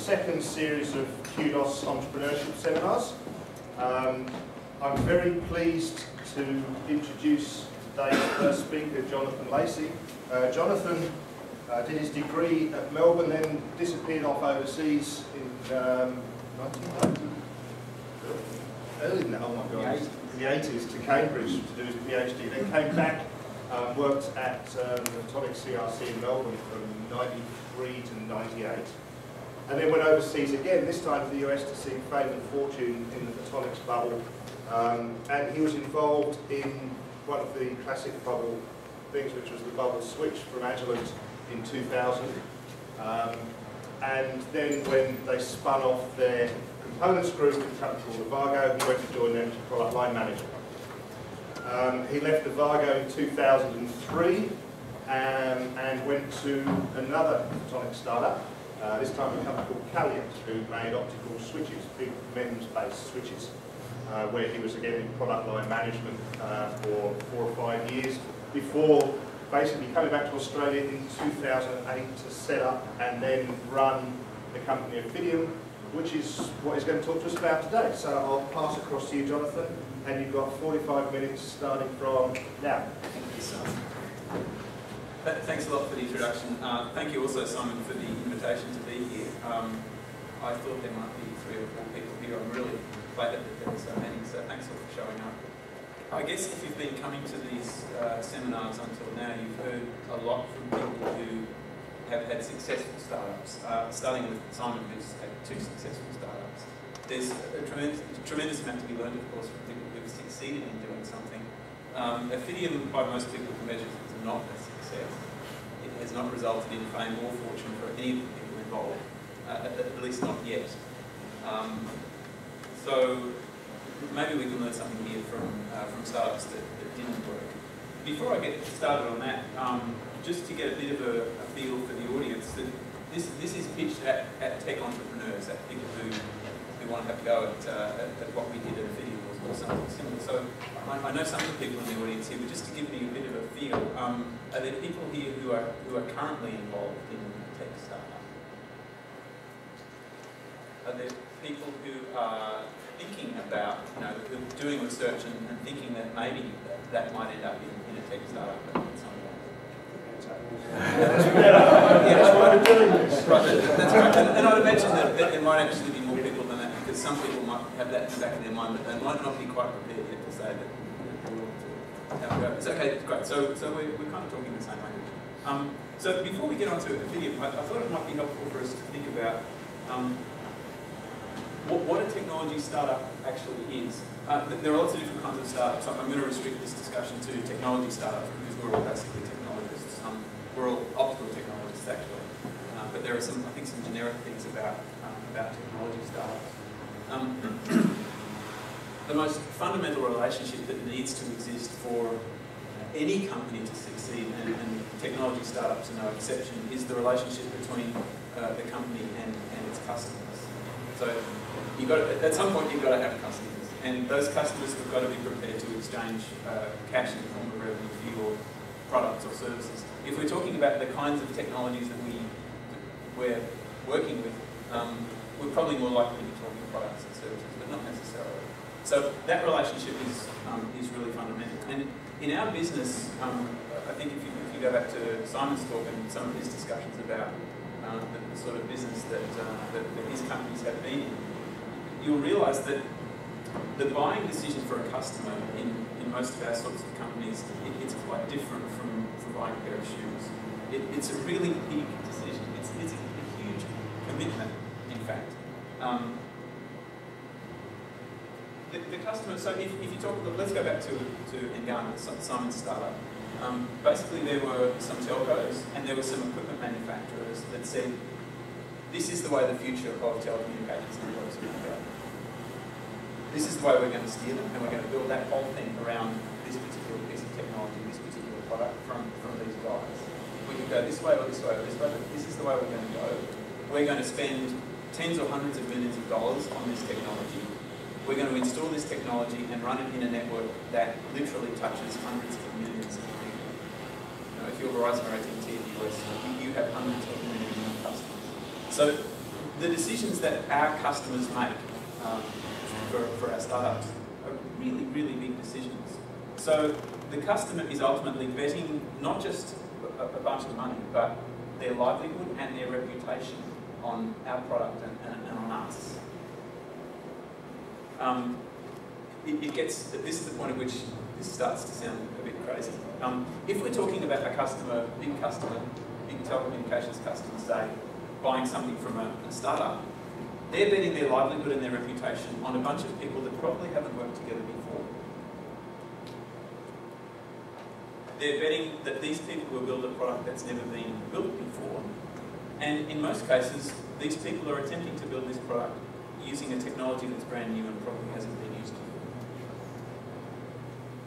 second series of CUDOS Entrepreneurship Seminars. I'm very pleased to introduce today's first speaker, Jonathan Lacey. Jonathan did his degree at Melbourne, then disappeared off overseas in 1990. Early in the, oh my God, in the 80s to Cambridge to do his PhD. Then came back, worked at the Photonics CRC in Melbourne from 93 to 98. And then went overseas again, this time to the US to seek fame and fortune in the photonics bubble. And he was involved in one of the classic bubble things, which was the bubble switch from Agilent in 2000. And then when they spun off their components group in a company called Avago, he went to join them as product line manager. He left Avago in 2003 and went to another photonics startup, this time a company called Caliant, who made optical switches, big MEMS-based switches, where he was again in product line management for 4 or 5 years, before basically coming back to Australia in 2008 to set up and then run the company Ofidium, which is what he's going to talk to us about today. So I'll pass across to you, Jonathan, and you've got 45 minutes starting from now. Thank you, Simon. Thanks a lot for the introduction. Thank you also, Simon, for the invitation to be here. I thought there might be 3 or 4 people here. I'm really glad that there were so many, so thanks all for showing up. I guess if you've been coming to these seminars until now, you've heard a lot from people who have had successful startups, starting with Simon, who's had 2 successful startups. There's a tremendous amount to be learned, of course, from people who've succeeded in doing something. Ofidium, by most people's measures, is not a success. It has not resulted in fame or fortune for any of the people involved, at least not yet. So maybe we can learn something here from startups that didn't work. Before I get started on that, just to get a bit of a feel for the audience, that this is pitched at tech entrepreneurs, at people who want to have a go at what we did at Ofidium or something similar. So I know some of the people in the audience here, but just to give me a bit of a feel, are there people here who are currently involved in tech startup? Are there people who are thinking about, who are doing research and thinking that maybe that might end up in a tech startup at some point? That's why we're doing this. Right, that's right. And I'd imagine that there might actually be more people than that, because some people might have that in the back of their mind, but they might not be quite prepared yet to say that they want to have a go. It's okay, great. So we're kind of talking the same language. So before we get on to Ofidium, I thought it might be helpful for us to think about what a technology startup actually is. There are lots of different kinds of startups. I'm going to restrict this discussion to technology startups because we're all basically technologists. We're all optical technologists, actually. But there are some, I think, some generic things about technology startups. The most fundamental relationship that needs to exist for any company to succeed, and technology startups are no exception, is the relationship between the company and its customers. So at some point you've got to have customers, and those customers have got to be prepared to exchange cash in the form of revenue for your products or services. If we're talking about the kinds of technologies that we're working with, we're probably more likely to be talking products and services, but not necessarily. So that relationship is really fundamental. And in our business, I think if you go back to Simon's talk and some of his discussions about the sort of business that his companies have been in, you'll realise that the buying decision for a customer in most of our sorts of companies, it's quite different from buying a pair of shoes. It's a really big decision. It's a huge commitment, in fact. The customer, so if you talk, let's go back to Engana, Simon's startup. Basically there were some telcos and there were some equipment manufacturers that said, this is the way the future of telecommunications networks are going to go. This is the way we're going to steer them, and we're going to build that whole thing around this particular piece of technology, this particular product from these guys. We can go this way or this way or this way, but this is the way we're going to go. We're going to spend tens or hundreds of millions of dollars on this technology. We're going to install this technology and run it in a network that literally touches hundreds of millions of people. If you're Verizon or AT&T in the US, you have hundreds of millions of customers. So the decisions that our customers make for our startups are really, really big decisions. So the customer is ultimately betting not just a bunch of money, but their livelihood and their reputation on our product and on us. This is the point at which this starts to sound a bit crazy. If we're talking about a customer, big telecommunications customer, say, buying something from a startup, they're betting their livelihood and their reputation on a bunch of people that probably haven't worked together before. They're betting that these people will build a product that's never been built before. And in most cases, these people are attempting to build this product using a technology that's brand new and probably hasn't been used before.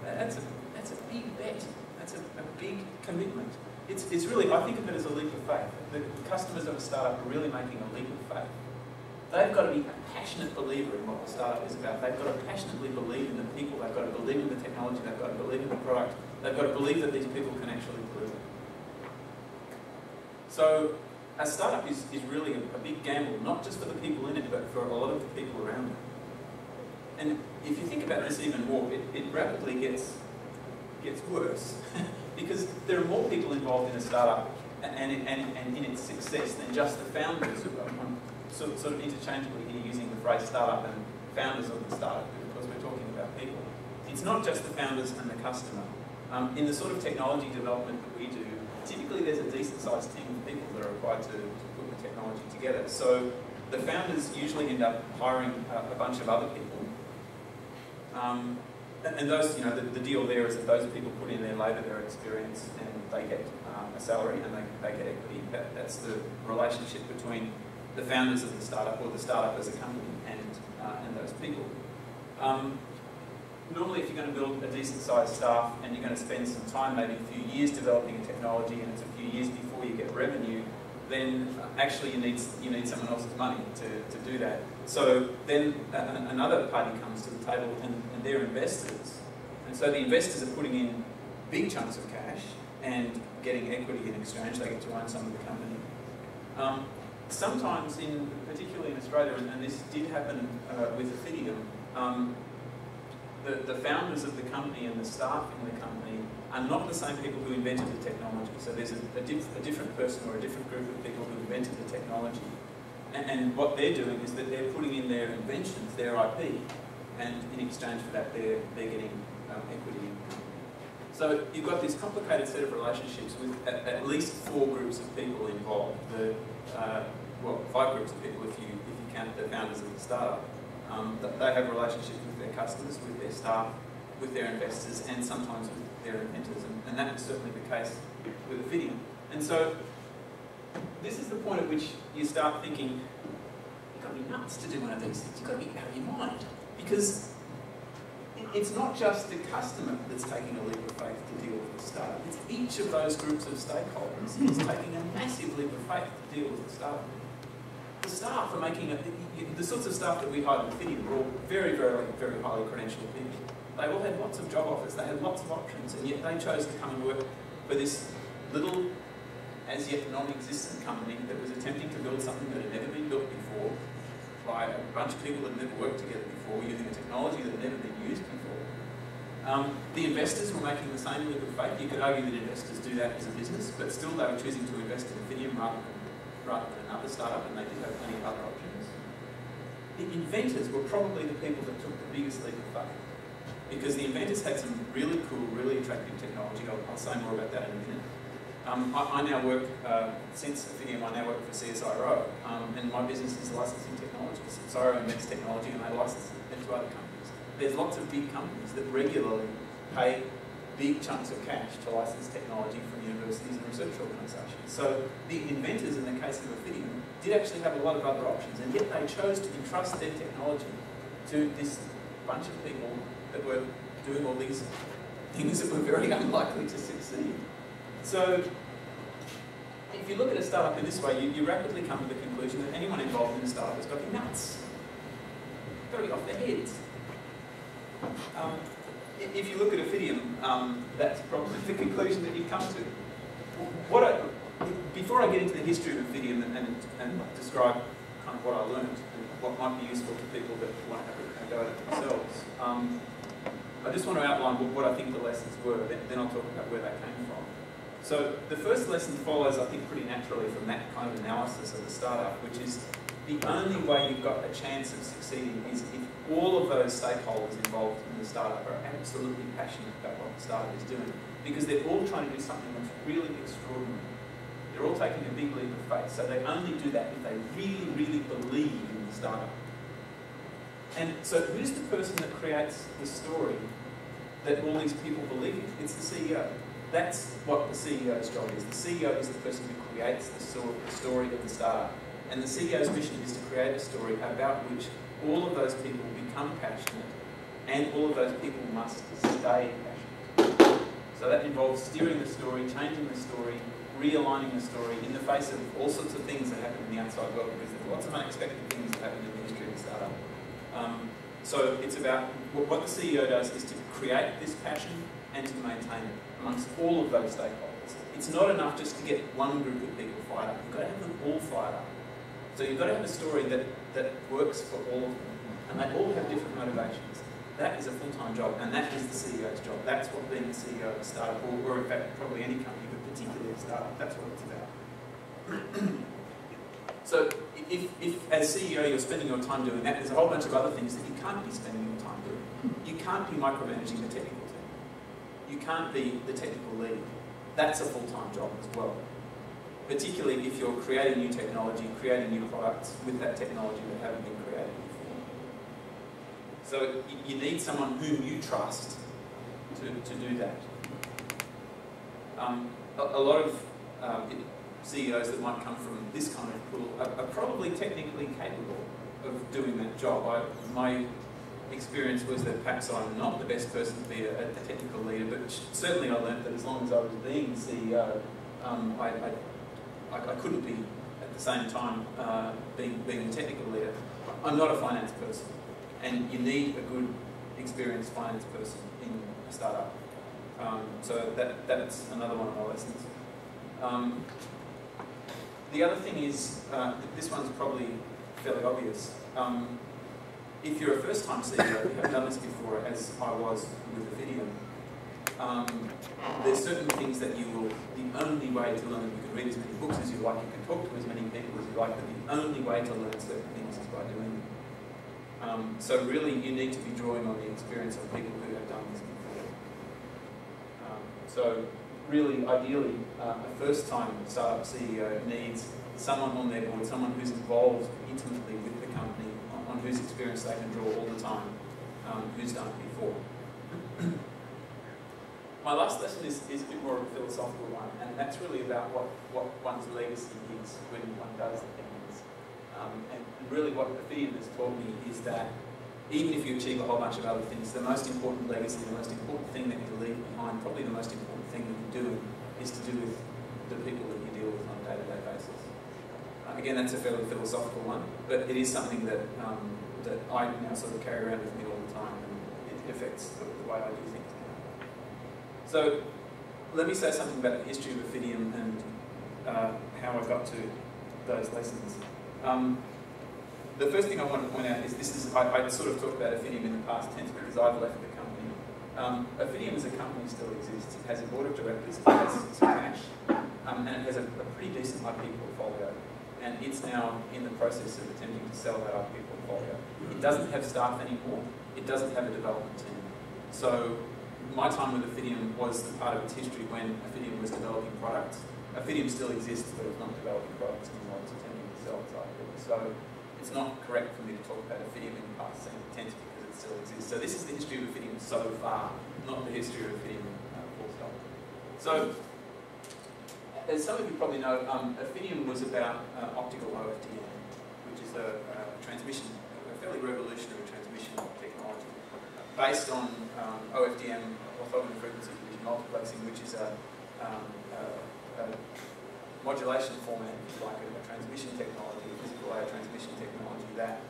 That's a big bet. That's a big commitment. It's really, I think of it as a leap of faith. The customers of a startup are really making a leap of faith. They've got to be a passionate believer in what the startup is about. They've got to passionately believe in the people. They've got to believe in the technology. They've got to believe in the product. They've got to believe that these people can actually deliver. So a startup is really a big gamble, not just for the people in it, but for a lot of the people around it. And if you think about this even more, it rapidly gets worse because there are more people involved in a startup and in its success than just the founders. I'm sort of interchangeably here using the phrase startup and founders of the startup because we're talking about people. It's not just the founders and the customer. In the sort of technology development that we do, typically there's a decent sized team of people that are required to put the technology together. So the founders usually end up hiring a bunch of other people. And those, the deal there is that those people put in their labour, their experience, and they get a salary and they get equity. That's the relationship between the founders of the startup or the startup as a company and those people. Normally, if you're going to build a decent-sized staff and you're going to spend some time, maybe a few years developing a technology, and it's a few years before you get revenue, then actually you need someone else's money to do that. So then another party comes to the table, and they're investors. And so the investors are putting in big chunks of cash and getting equity in exchange. They get to own some of the company. Sometimes, particularly in Australia, and this did happen with Ofidium, the founders of the company and the staff in the company are not the same people who invented the technology. So there's a different person or a different group of people who invented the technology. And what they're doing is that they're putting in their inventions, their IP, and in exchange for that they're getting equity in the company. So you've got this complicated set of relationships with at least 4 groups of people involved. Well, 5 groups of people if you count the founders of the startup. They have relationships with their customers, with their staff, with their investors, and sometimes with their inventors. And that was certainly the case with Ofidium. And so this is the point at which you start thinking, you've got to be nuts to do one of these things. You've got to be out of your mind. Because it's not just the customer that's taking a leap of faith to deal with the startup. It's each of those groups of stakeholders is taking a massive leap of faith to deal with the startup. The staff are making the sorts of staff that we hired at Ofidium were all very, very, very highly credentialed people. They all had lots of job offers, they had lots of options, and yet they chose to come and work for this little, as yet non-existent company that was attempting to build something that had never been built before by a bunch of people that had never worked together before, using a technology that had never been used before. The investors were making the same leap of faith. You could argue that investors do that as a business, but still they were choosing to invest in Ofidium rather than another startup, and they did have plenty of other options. The inventors were probably the people that took the biggest leap of faith, because the inventors had some really cool, really attractive technology. I'll say more about that in a minute. I now work, since Ofidium, I now work for CSIRO, and my business is licensing technology. CSIRO invents technology and they license it to other companies. There's lots of big companies that regularly pay big chunks of cash to license technology from universities and research organisations. So the inventors, in the case of Ofidium, did actually have a lot of other options, and yet they chose to entrust their technology to this bunch of people that were doing all these things that were very unlikely to succeed. So if you look at a startup in this way, you rapidly come to the conclusion that anyone involved in a startup has got to be nuts. Got to be off their heads. If you look at Ofidium, that's probably the conclusion that you come to. Before I get into the history of Ofidium and describe kind of what I learned and what might be useful to people that want to have a go at it themselves. I just want to outline what I think the lessons were, then I'll talk about where they came from. So the first lesson follows, I think, pretty naturally from that kind of analysis of the startup, which is the only way you've got a chance of succeeding is if all of those stakeholders involved in the startup are absolutely passionate about what the startup is doing, because they're all trying to do something that's really extraordinary. They're all taking a big leap of faith, so they only do that if they really, really believe in the startup. And so who's the person that creates the story that all these people believe in? It's the CEO. That's what the CEO's job is. The CEO is the person who creates the story of the startup. And the CEO's mission is to create a story about which all of those people become passionate, and all of those people must stay passionate. So that involves steering the story, changing the story, realigning the story in the face of all sorts of things that happen in the outside world, because there's lots of unexpected things that happen in the history of the startup. So it's about, what the CEO does is to create this passion and to maintain it amongst all of those stakeholders. It's not enough just to get one group of people fired up. You've got to have them all fired up. So you've got to have a story that works for all of them, and they all have different motivations. That is a full-time job, and that is the CEO's job. That's what being the CEO of a startup, or in fact probably any company, but particularly a startup, that's what it's about. So if as CEO you're spending your time doing that, there's a whole bunch of other things that you can't be spending your time doing. You can't be micromanaging the technical team. You can't be the technical lead. That's a full-time job as well. Particularly if you're creating new technology, creating new products with that technology that haven't been created before. So you need someone whom you trust to do that. A lot of CEOs that might come from this kind of pool are probably technically capable of doing that job. My experience was that perhaps I'm not the best person to be a technical leader, but certainly I learned that as long as I was being the CEO, I couldn't be at the same time being a technical leader. I'm not a finance person, and you need a good, experienced finance person in a startup. So that's another one of my lessons. The other thing is, this one's probably fairly obvious. If you're a first-time CEO, you have done this before, as I was with Ofidium, there's certain things that you will, the only way to learn, you can read as many books as you like, you can talk to as many people as you like, but the only way to learn certain things is by doing them. So really you need to be drawing on the experience of people who have done this before. So really, ideally, a first-time startup CEO needs someone on their board, someone who's involved intimately with the company, on whose experience they can draw all the time, who's done it before. My last lesson is a bit more of a philosophical one, and that's really about what one's legacy is when one does things. And really what Ofidium has taught me is that even if you achieve a whole bunch of other things, the most important legacy, the most important thing that you leave behind, probably the most important thing that you do, is to do with the people that you deal with on a day-to-day basis. Again, that's a fairly philosophical one, but it is something that that I now sort of carry around with me all the time, and it affects the way I do things now. So let me say something about the history of Ofidium and how I got to those lessons. The first thing I want to point out is I sort of talked about Ofidium in the past tense because I've left the company. Ofidium as a company still exists. It has a board of directors, it has some cash, and it has a pretty decent IP portfolio. And it's now in the process of attempting to sell that IP portfolio. It doesn't have staff anymore. It doesn't have a development team. So my time with Ofidium was the part of its history when Ofidium was developing products. Ofidium still exists, but it's not developing products anymore. It's attempting to sell its IP. So it's not correct for me to talk about Ofidium in the past tense because it still exists. So this is the history of Ofidium so far, not the history of Ofidium full stop. So as some of you probably know, Ofidium was about optical Ofidium, which is a fairly revolutionary transmission technology, based on Ofidium, orthogonal frequency division multiplexing, which is a modulation format, if you like, a transmission technology, a physical layer transmission technology that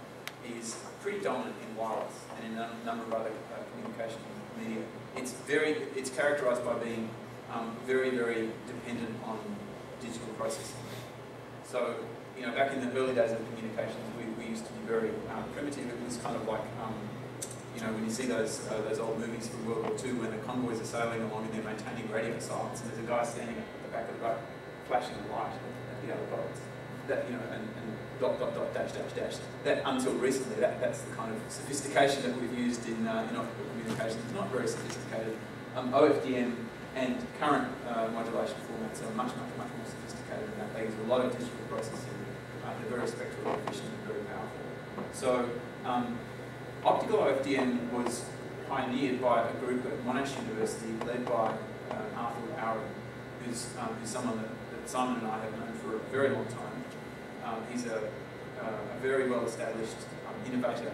is pretty dominant in wireless and in a number of other communication media. It's characterized by being very, very dependent on digital processing. So you know, back in the early days of communications, we used to be very primitive. It was kind of like, you know, when you see those old movies from World War II, when the convoys are sailing along and they're maintaining radio silence, and there's a guy standing at the back of the boat flashing a light at the other boats. That, you know, and dot, dot, dot, dash, dash, dash. That, until recently, that's the kind of sophistication that we've used in optical communications. It's not very sophisticated. OFDM and current modulation formats are much more sophisticated than that. They use a lot of digital processing. They're very spectrally efficient and very powerful. So, optical OFDM was pioneered by a group at Monash University led by Arthur Aaron, who's someone that Simon and I have known for a very long time. He's a very well-established innovator.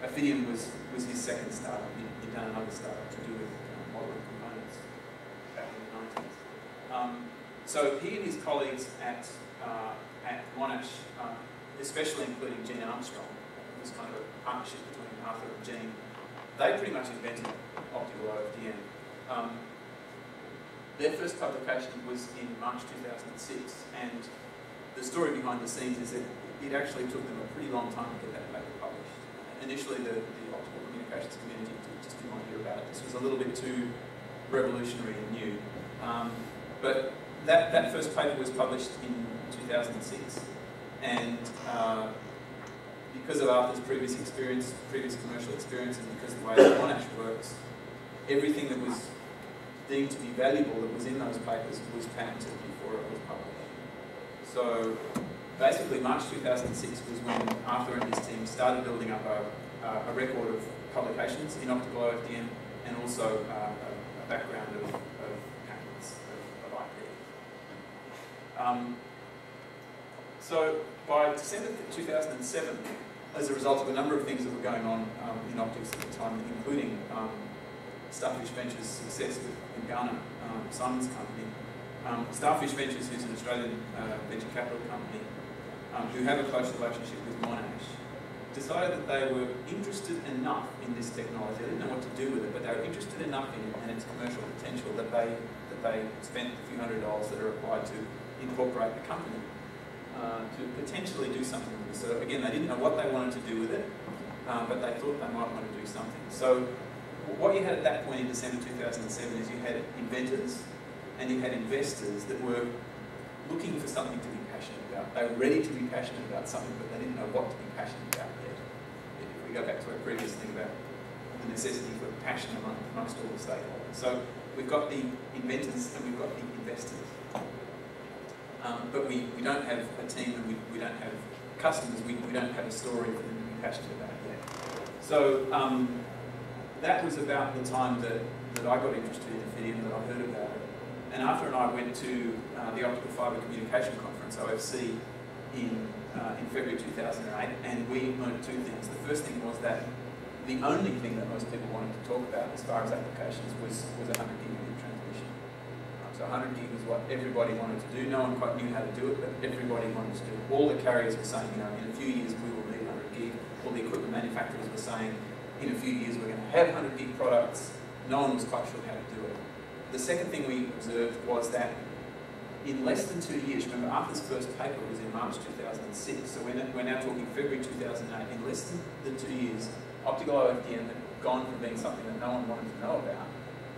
Ofidium was his second startup. He'd done another startup to do with modelling components back in the 90s. So he and his colleagues at Monash, especially including Gene Armstrong, it was kind of a partnership between Arthur and Gene, they pretty much invented optical OFDM. Their first publication was in March 2006, and the story behind the scenes is that it actually took them a pretty long time to get that paper published. Initially, the optical communications community just didn't want to hear about it. This was a little bit too revolutionary and new. But that first paper was published in 2006, and because of Arthur's previous commercial experience, and because of the way that Monash works, everything that was deemed to be valuable that was in those papers was patented before it was published. So basically March 2006 was when Arthur and his team started building up a record of publications in optical OFDM, and also a background of patents of IP. So by December 2007, as a result of a number of things that were going on in optics at the time, including Starfish Ventures' success in Ghana, Simon's company, Starfish Ventures, who's an Australian venture capital company, who have a close relationship with Monash, decided that they were interested enough in this technology. They didn't know what to do with it, but they were interested enough in it and its commercial potential that they spent a few $100s that are required to incorporate the company to potentially do something with it. So again, they didn't know what they wanted to do with it, but they thought they might want to do something. So what you had at that point in December 2007 is you had inventors and you had investors that were looking for something to be passionate about. They were ready to be passionate about something, but they didn't know what to be passionate about yet. If we go back to our previous thing about the necessity for passion amongst all the stakeholders. So we've got the inventors and we've got the investors. But we don't have a team, and we don't have customers, we don't have a story for them to be passionate about yet. So that was about the time that I got interested in Ofidium, that I heard about it. And Arthur and I went to the Optical Fibre Communication Conference, OFC, in February 2008, and we learned two things. The first thing was that the only thing that most people wanted to talk about as far as applications was 100 gigabit transmission. So 100 gig was what everybody wanted to do. No one quite knew how to do it, but everybody wanted to do it. All the carriers were saying, you know, in a few years we will need 100 gig. All the equipment manufacturers were saying, in a few years we're going to have 100 gig products. No one was quite sure how to do it. The second thing we observed was that in less than 2 years, remember Arthur's first paper was in March 2006, so we're now talking February 2008, in less than 2 years, optical OFDM had gone from being something that no one wanted to know about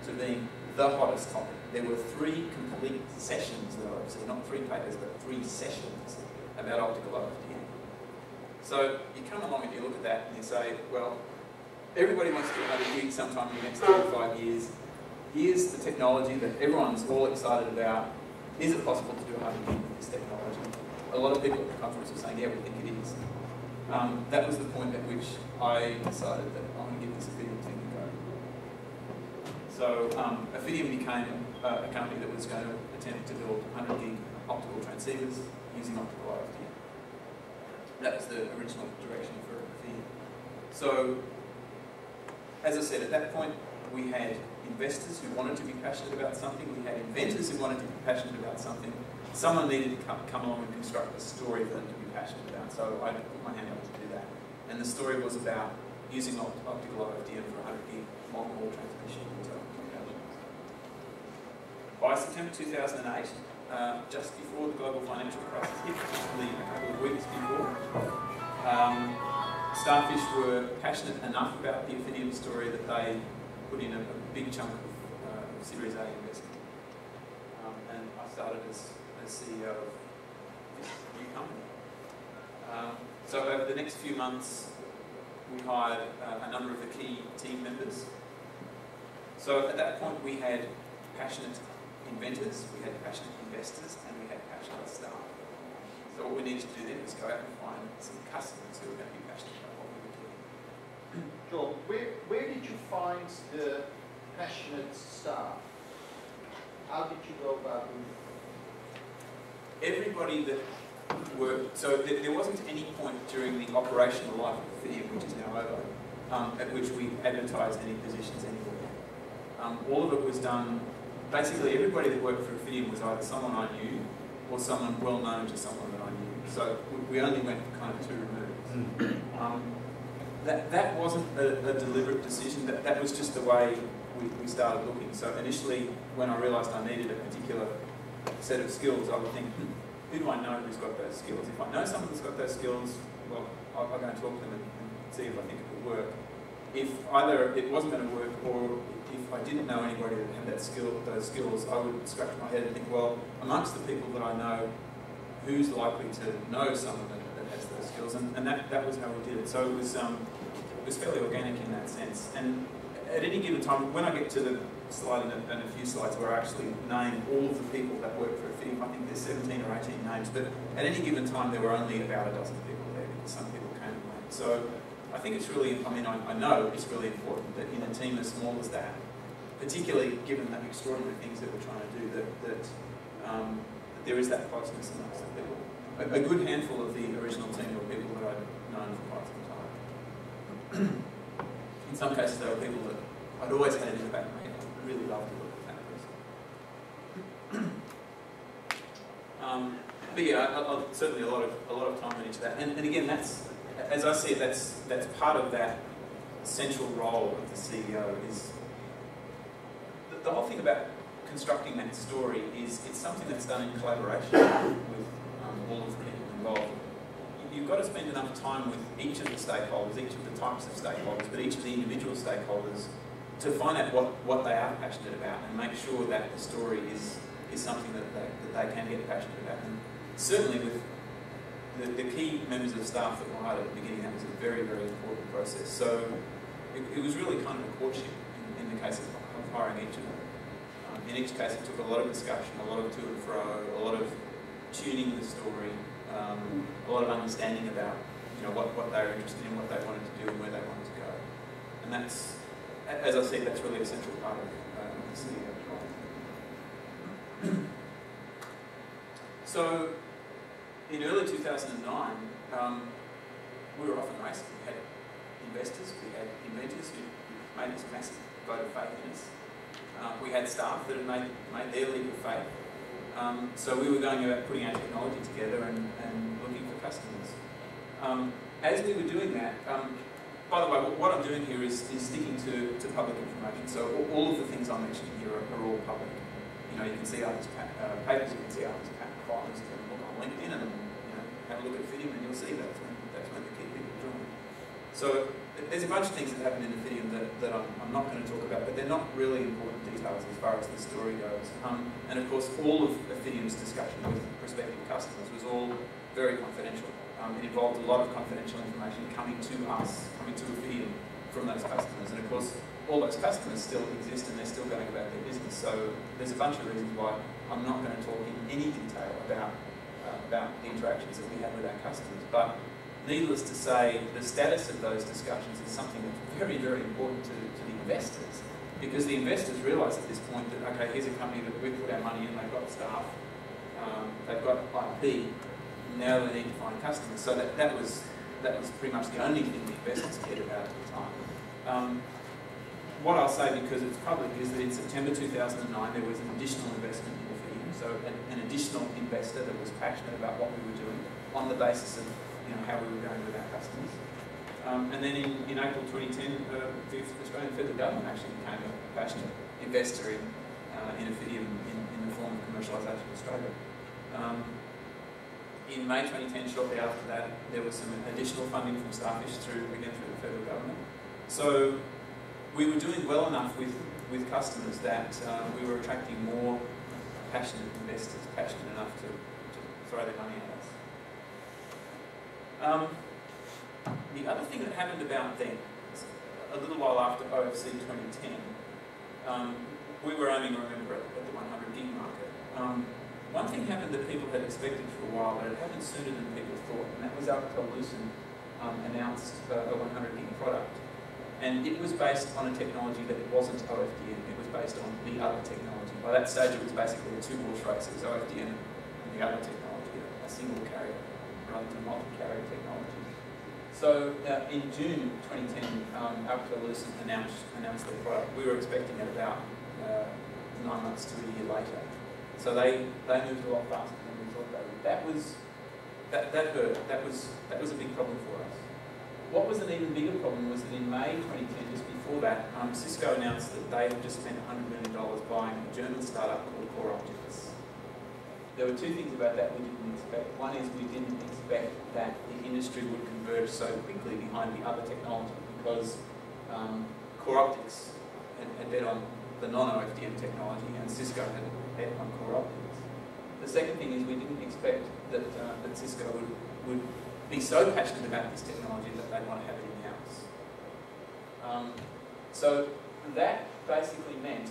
to being the hottest topic. There were 3 complete sessions at OFC, not 3 papers, but 3 sessions about optical OFDM. So you come along and you look at that and you say, well, everybody wants to do 100 gig sometime in the next 3 to 5 years. Here's the technology that everyone's all excited about. Is it possible to do 100 gig with this technology? A lot of people at the conference were saying, yeah, we think it is. That was the point at which I decided that I'm going to give this Ofidium thing a go. So Ofidium became a company that was going to attempt to build 100 gig optical transceivers using optical OFDM. That was the original direction for Ofidium. So, as I said, at that point we had investors who wanted to be passionate about something, we had inventors who wanted to be passionate about something. Someone needed to come along and construct a story for them to be passionate about, so I put my hand up to do that. And the story was about using optical OFDM for 100 gig long-haul transmission in telecommunications. By September 2008, just before the global financial crisis hit, particularly a couple of weeks before. Starfish were passionate enough about the Ofidium story that they put in a big chunk of Series A investment. And I started as CEO of this new company. So over the next few months, we hired a number of the key team members. So at that point, we had passionate inventors, we had passionate investors, and we had passionate staff. So what we needed to do then was go out and find some customers who were going to be passionate about what we were doing. John, where did you find the passionate staff? How did you go about doing it? Everybody that worked, so there wasn't any point during the operational life of Ofidium, which is now over, at which we advertised any positions anywhere. All of it was done, basically everybody that worked for Ofidium was either someone I knew or someone well known to someone that I knew. So we only went kind of two removes. That wasn't a deliberate decision, that was just the way we started looking. So initially, when I realised I needed a particular set of skills, I would think, who do I know who's got those skills? If I know someone that's got those skills, well, I'll go and talk to them and see if I think it will work. If either it wasn't going to work, or if I didn't know anybody that had those skills, I would scratch my head and think, well, amongst the people that I know, who's likely to know someone that has those skills? And that was how we did it. So it was fairly organic in that sense. And at any given time, when I get to the slide and a few slides where I actually name all of the people that work for Ofidium, I think there's 17 or 18 names, but at any given time there were only about a dozen people there because some people came and went. So I think it's really, I know it's really important that in a team as small as that, particularly given the extraordinary things that we're trying to do, that there is that closeness amongst the people. A good handful of the original team were people that I'd known for quite some time. In some cases, they were people that I'd always had in the back of my head. I really loved to work with that person. But yeah, certainly a lot of time went into that. And again, that's, as I see it, that's part of that central role of the CEO. Is the whole thing about constructing that story is it's something that's done in collaboration with all of the people involved. You've got to spend enough time with each of the stakeholders, each of the types of stakeholders, but each of the individual stakeholders to find out what they are passionate about and make sure that the story is something that they can get passionate about. And certainly with the key members of staff that were hired at the beginning, that was a very, very important process. So it was really kind of a courtship in the case of hiring each of them. In each case it took a lot of discussion, a lot of to and fro, a lot of tuning the story, a lot of understanding about what they were interested in, what they wanted to do and where they wanted to go. And that's, as I said, that's really a central part of the CEO role. So in early 2009, we were off and racing. We had investors, we had inventors who made this massive vote of faith in us. We had staff that had made their leap of faith. So we were going about putting our technology together and looking for customers. As we were doing that, by the way, what I'm doing here is sticking to public information. So all of the things I'm mentioning here are all public. You can see others' papers, you can see others' patent files, you can look on LinkedIn and have a look at Ofidium and you'll see that's when the key people join. So there's a bunch of things that happen in Ofidium that I'm not going to talk about, but they're not really important details as far as the story goes. And of course, all of Ofidium's discussion with prospective customers was all very confidential. It involved a lot of confidential information coming to us, coming to Ofidium from those customers. And of course, all those customers still exist and they're still going about their business. So there's a bunch of reasons why I'm not going to talk in any detail about the interactions that we have with our customers. But needless to say, the status of those discussions is something that's very, very important to the investors, because the investors realise at this point that, okay, here's a company that we've put our money in, they've got staff, they've got IP, now they need to find customers. So that was pretty much the only thing the investors cared about at the time. What I'll say, because it's public, is that in September 2009 there was an additional investment in Ofidium, so an additional investor that was passionate about what we were doing on the basis of how we were going with our customers. And then in April 2010, the Australian federal government actually became a passionate investor in Ofidium in the form of Commercialisation Australia. in May 2010, shortly after that, there was some additional funding from Starfish through the federal government. So we were doing well enough with customers that we were attracting more passionate investors, passionate enough to throw their money at us. The other thing that happened about then, a little while after OFC 2010, we were aiming, remember, at the 100 gig market. One thing happened that people had expected for a while, but it happened sooner than people thought, and that was Alcatel-Lucent announced a 100 gig product. And it was based on a technology that it wasn't Ofidium, it was based on the other technology. By that stage it was basically a two-horse race. It was Ofidium and the other technology, a single carrier rather than multi-carrier technology. So in June 2010, Alcatel-Lucent announced their product. We were expecting it about 9 months to a year later. So they moved a lot faster than we thought they would. That hurt. That was a big problem for us. What was an even bigger problem was that in May 2010, just before that, Cisco announced that they had just spent $100 million buying a German startup called CoreOptics. There were two things about that we didn't expect. One is we didn't expect that the industry would converge so quickly behind the other technology, because CoreOptics had bet on the non-Ofidium technology and Cisco had bet on CoreOptics. The second thing is we didn't expect that Cisco would be so passionate about this technology that they'd want to have it in-house. So that basically meant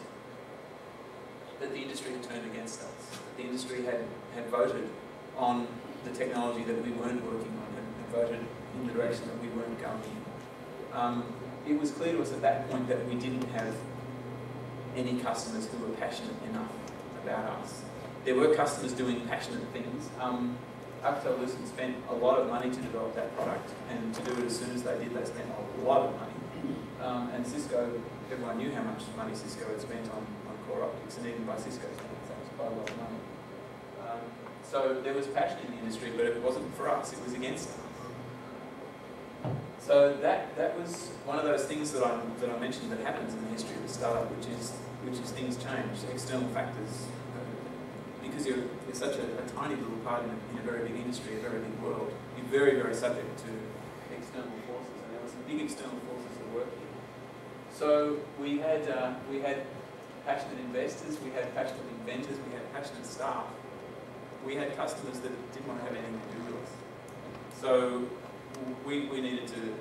that the industry had turned against us. The industry had voted on the technology that we weren't working on and voted in the direction that we weren't going in. It was clear to us at that point that we didn't have any customers who were passionate enough about us. There were customers doing passionate things. Alcatel-Lucent spent a lot of money to develop that product, and to do it as soon as they did, they spent a lot of money. And Cisco, everyone knew how much money Cisco had spent on CoreOptics, and even by Cisco's standards, that was quite a lot of money. So there was passion in the industry, but it wasn't for us, it was against us. So that was one of those things that I mentioned that happens in the history of a startup, which is things change, external factors. Because you're such a tiny little part in a very big industry, a very big world, you're very, very subject to external forces, and there were some big external forces that work here. So we had passionate investors, we had passionate inventors, we had passionate staff. We had customers that didn't want to have anything to do with us. So we needed to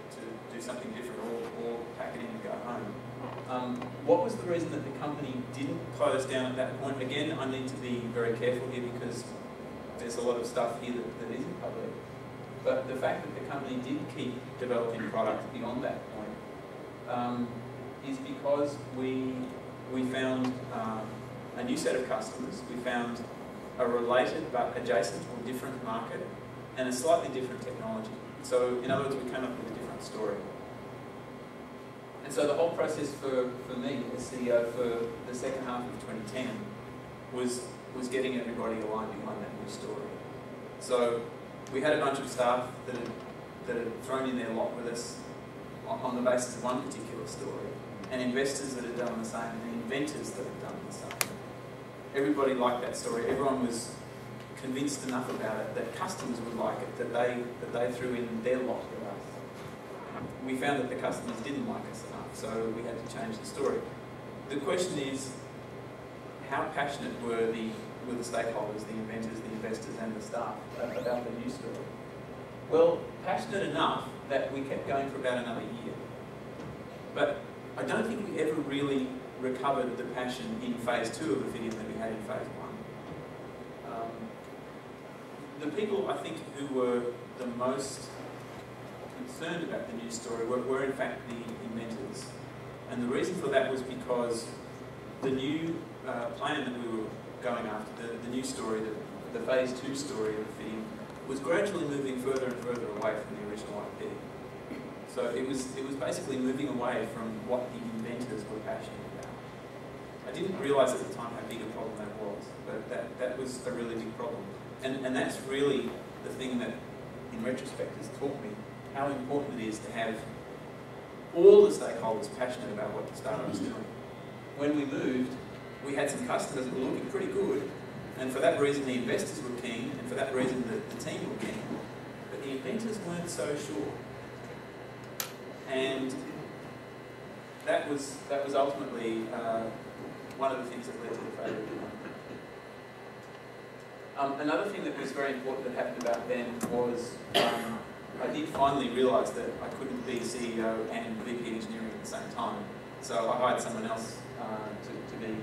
do something different or pack it in and go home. What was the reason that the company didn't close down at that point? Again, I need to be very careful here because there's a lot of stuff here that isn't public. But the fact that the company did keep developing products beyond that point is because we found a new set of customers. We found a related but adjacent or different market and a slightly different technology. So in other words, we came up with a different story. And so the whole process for me as CEO for the second half of 2010 was getting everybody aligned behind that new story. So we had a bunch of staff that had thrown in their lot with us on the basis of one particular story, and investors that had done the same, and inventors that had done the same. Everybody liked that story. Everyone was convinced enough about it that customers would like it, that they threw in their lot with us. We found that the customers didn't like us enough, so we had to change the story. The question is, how passionate were the stakeholders, the inventors, the investors, and the staff about the new story? Well, passionate enough that we kept going for about another year. But I don't think we ever really recovered the passion in phase 2 of Ofidium that we had in phase 1. The people, I think, who were the most concerned about the new story were in fact the inventors. And the reason for that was because the new plan that we were going after, the new story, the phase 2 story of Ofidium, was gradually moving further and further away from the original IP. So it was basically moving away from what the inventors were passionate about. I didn't realise at the time how big a problem that was, but that was a really big problem. And that's really the thing that, in retrospect, has taught me how important it is to have all the stakeholders passionate about what the startup was doing. When we moved, we had some customers that were looking pretty good, And for that reason, the investors were keen, and for that reason, the team were keen. But the inventors weren't so sure. And that was ultimately one of the things that led to the failure of the company. Another thing that was very important that happened about then was I did finally realise that I couldn't be CEO and VP engineering at the same time. So I hired someone else to be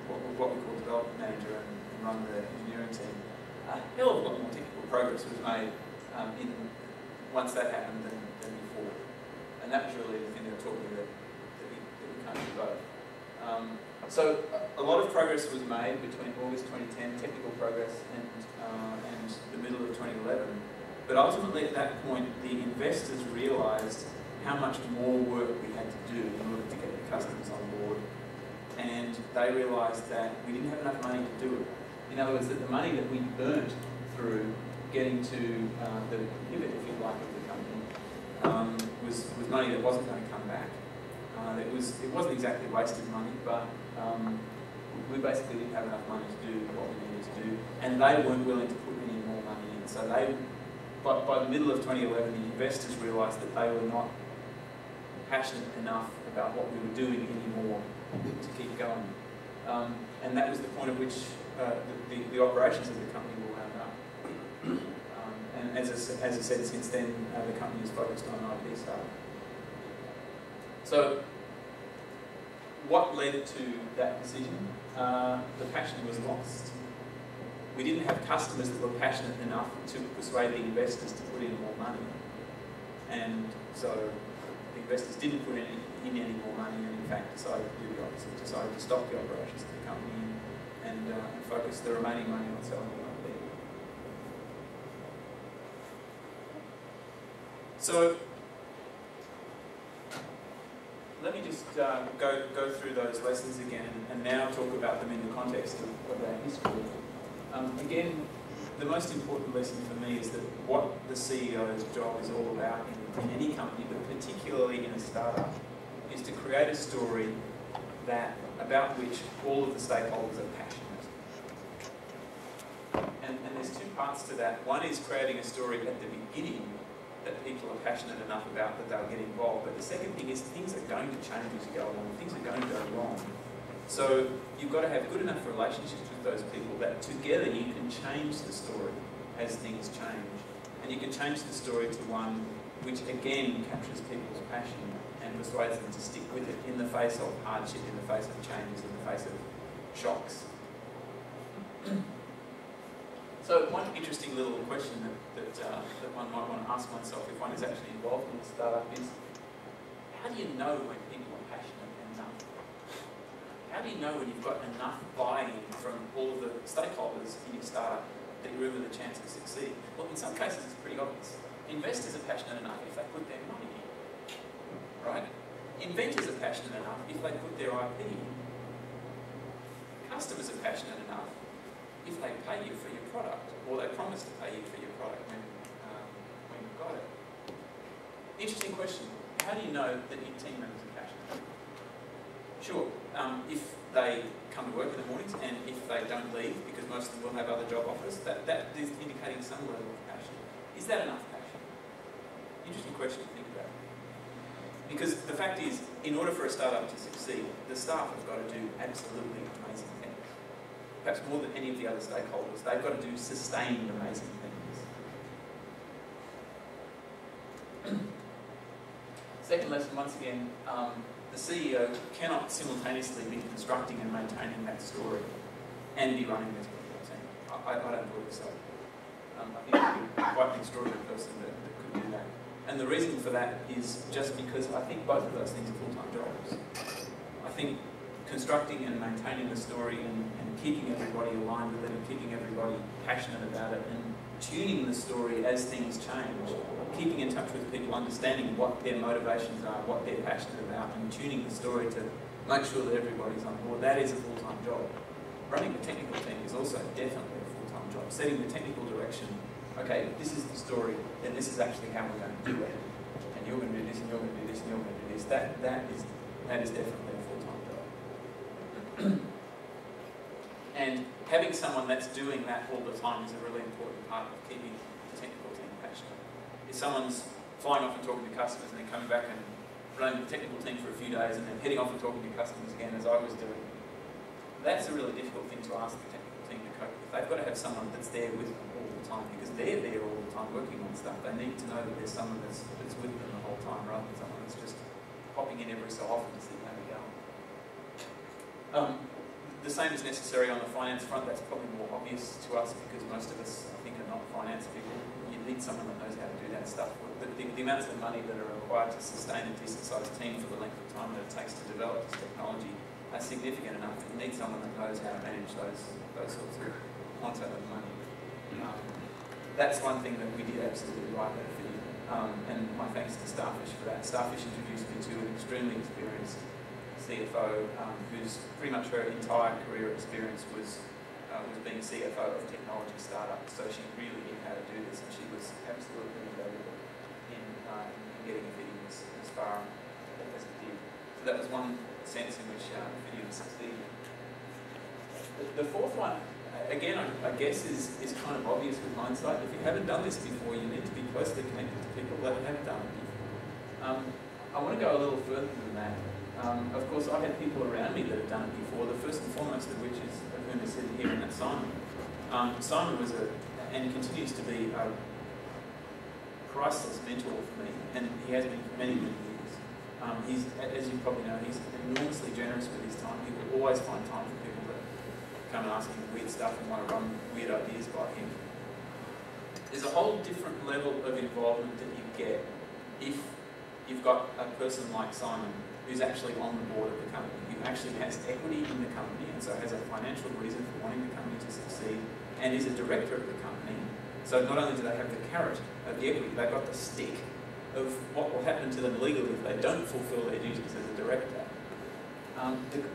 what we call development manager and run the engineering team. A hell of a lot more technical progress was made once that happened than before. And that was really the thing that taught me that we can't do both. So a lot of progress was made between August 2010, technical progress, and the middle of 2011. But ultimately at that point, the investors realised how much more work we had to do in order to get the customers on board. And they realised that we didn't have enough money to do it. In other words, that the money that we burnt through getting to the pivot, if you like, of the company was money that wasn't going to come back. It wasn't exactly wasted money, but we basically didn't have enough money to do what we needed to do, and they weren't willing to put any more money in. So by the middle of 2011, the investors realised that they were not passionate enough about what we were doing anymore to keep going. And that was the point at which the operations of the company were wound up. And as I said, since then, the company is focused on IP stuff. So, what led to that decision? The passion was lost. We didn't have customers that were passionate enough to persuade the investors to put in more money. And so the investors didn't put in any more money, and in fact decided to do the opposite, decided to stop the operations of the company and focus the remaining money on selling the IP. So let me just go through those lessons again and now talk about them in the context of our history. Again, the most important lesson for me is that what the CEO's job is all about in any company, but particularly in a startup, is to create a story about which all of the stakeholders are passionate. And there's two parts to that. One is creating a story at the beginning that people are passionate enough about that they'll get involved. But the second thing is things are going to change as you go along. Things are going to go wrong. So you've got to have good enough relationships with those people that together you can change the story as things change. And you can change the story to one which again captures people's passion and persuades them to stick with it in the face of hardship, in the face of changes, in the face of shocks. So one interesting little question that one might want to ask oneself if one is actually involved in a startup is, how do you know when people are passionate enough? How do you know when you've got enough buy-in from all of the stakeholders in your startup that you're with a chance to succeed? Well, in some cases it's pretty obvious. Investors are passionate enough if they put their money in, right? Inventors are passionate enough if they put their IP in. Customers are passionate enough if they pay you for your product, or they promise to pay you for your product when you've got it. Interesting question. How do you know that your team members are passionate? Sure, if they come to work in the mornings and if they don't leave, because most of them will have other job offers, that is indicating some level of passion. Is that enough passion? Interesting question to think about. Because the fact is, in order for a startup to succeed, the staff have got to do absolutely amazing things. Perhaps more than any of the other stakeholders, they've got to do sustained amazing things. Second lesson, once again, the CEO cannot simultaneously be constructing and maintaining that story and be running this team. I don't believe so. I think he'd be quite an extraordinary person that could do that. And the reason for that is just because I think both of those things are full-time jobs. I think constructing and maintaining the story and keeping everybody aligned with it and keeping everybody passionate about it and tuning the story as things change, keeping in touch with people, understanding what their motivations are, what they're passionate about, and tuning the story to make sure that everybody's on board, that is a full-time job. Running a technical team is also definitely a full-time job. Setting the technical direction, okay, this is the story, and this is actually how we're going to do it. And you're going to do this, and you're going to do this, and you're going to do this. That is definitely a full-time job. And having someone that's doing that all the time is a really important part of keeping the technical team passionate. If someone's flying off and talking to customers and then coming back and running the technical team for a few days and then heading off and talking to customers again, as I was doing, that's a really difficult thing to ask the technical team to cope with. They've got to have someone that's there with them all the time, because they're there all the time working on stuff. They need to know that there's someone that's with them the whole time, rather than someone that's just popping in every so often to see how they're going. The same is necessary on the finance front. That's probably more obvious to us because most of us, I think, are not finance people. You need someone that knows how to do that stuff. The amounts of money that are required to sustain a decent-sized team for the length of time that it takes to develop this technology are significant enough that you need someone that knows how to manage those sorts of quantum of money. That's one thing that we did absolutely right at Ofidium, and my thanks to Starfish for that. Starfish introduced me to an extremely experienced CFO whose pretty much her entire career experience was being CFO of technology startups. So she really knew how to do this, and she was absolutely invaluable in getting Ofidium as far as it did. So that was one sense in which Ofidium succeeded. The fourth one, again, I guess is kind of obvious with hindsight. If you haven't done this before, you need to be closely connected to people that have done it before. I want to go a little further than that. Of course, I've had people around me that have done it before, the first and foremost of which is, of whom is sitting here, and that's Simon. Simon was and continues to be a priceless mentor for me, and he has been for many, many years. He's, as you probably know, he's enormously generous with his time. He will always find time for people that come and ask him weird stuff and want to run weird ideas by him. There's a whole different level of involvement that you get if you've got a person like Simon who's actually on the board of the company, who actually has equity in the company and so has a financial reason for wanting the company to succeed, and is a director of the company. So not only do they have the carrot of the equity, they've got the stick of what will happen to them legally if they don't fulfill their duties as a director.